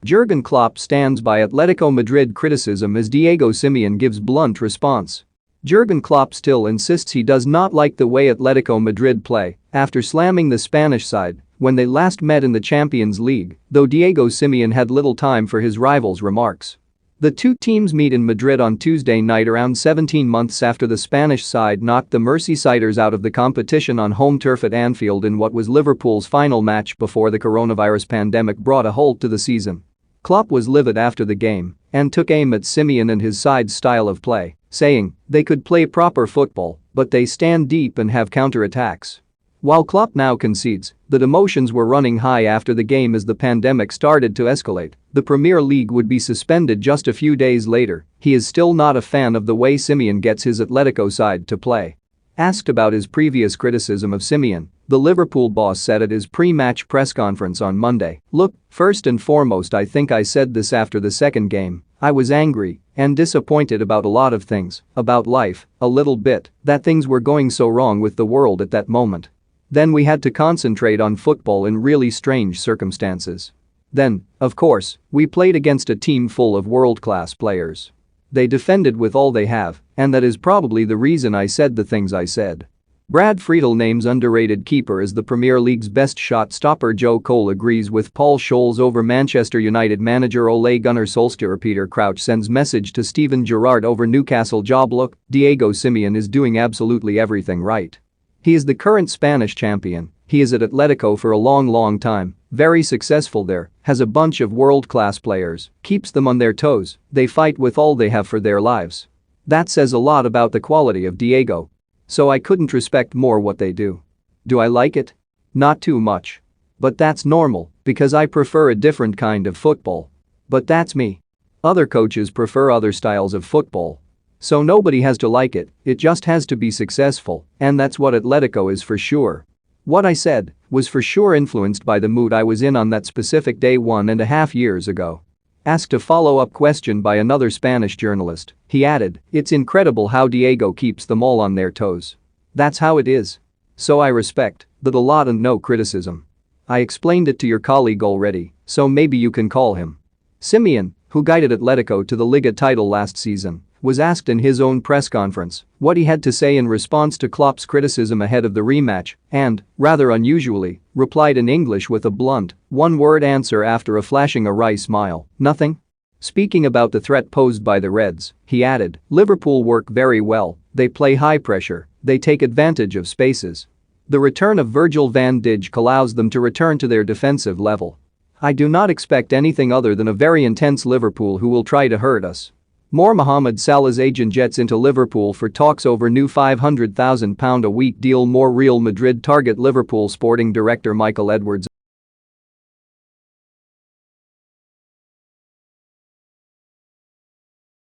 Jurgen Klopp stands by Atletico Madrid criticism as Diego Simeone gives blunt response. Jurgen Klopp still insists he does not like the way Atletico Madrid play after slamming the Spanish side when they last met in the Champions League, though Diego Simeone had little time for his rival's remarks. The two teams meet in Madrid on Tuesday night around 17 months after the Spanish side knocked the Merseysiders out of the competition on home turf at Anfield in what was Liverpool's final match before the coronavirus pandemic brought a halt to the season. Klopp was livid after the game and took aim at Simeone and his side's style of play, saying, "They could play proper football, but they stand deep and have counter-attacks." While Klopp now concedes that emotions were running high after the game as the pandemic started to escalate, the Premier League would be suspended just a few days later, he is still not a fan of the way Simeone gets his Atletico side to play. Asked about his previous criticism of Simeone, the Liverpool boss said at his pre-match press conference on Monday, "Look, first and foremost I think I said this after the second game, I was angry and disappointed about a lot of things, about life, a little bit, that things were going so wrong with the world at that moment. Then we had to concentrate on football in really strange circumstances. Then, of course, we played against a team full of world-class players. They defended with all they have, and that is probably the reason I said the things I said." Brad Friedel names underrated keeper as the Premier League's best shot stopper. Joe Cole agrees with Paul Scholes over Manchester United manager Ole Gunnar Solskjaer. Peter Crouch sends message to Steven Gerrard over Newcastle job. Look, Diego Simeone is doing absolutely everything right. He is the current Spanish champion, he is at Atletico for a long time, very successful there, has a bunch of world-class players, keeps them on their toes, they fight with all they have for their lives. That says a lot about the quality of Diego. So I couldn't respect more what they do. Do I like it? Not too much. But that's normal, because I prefer a different kind of football. But that's me. Other coaches prefer other styles of football. So nobody has to like it just has to be successful, and that's what Atletico is for sure. What I said was for sure influenced by the mood I was in on that specific day 1.5 years ago." Asked a follow-up question by another Spanish journalist, he added, "It's incredible how Diego keeps them all on their toes. That's how it is. So I respect that a lot and no criticism. I explained it to your colleague already, so maybe you can call him." Simeone, who guided Atletico to the Liga title last season, was asked in his own press conference what he had to say in response to Klopp's criticism ahead of the rematch and, rather unusually, replied in English with a blunt, one-word answer after a flashing a wry smile, "Nothing." Speaking about the threat posed by the Reds, he added, "Liverpool work very well, they play high pressure, they take advantage of spaces. The return of Virgil van Dijk allows them to return to their defensive level. I do not expect anything other than a very intense Liverpool who will try to hurt us." More Mohamed Salah's agent jets into Liverpool for talks over new £500,000 a week deal. More Real Madrid target Liverpool sporting director Michael Edwards.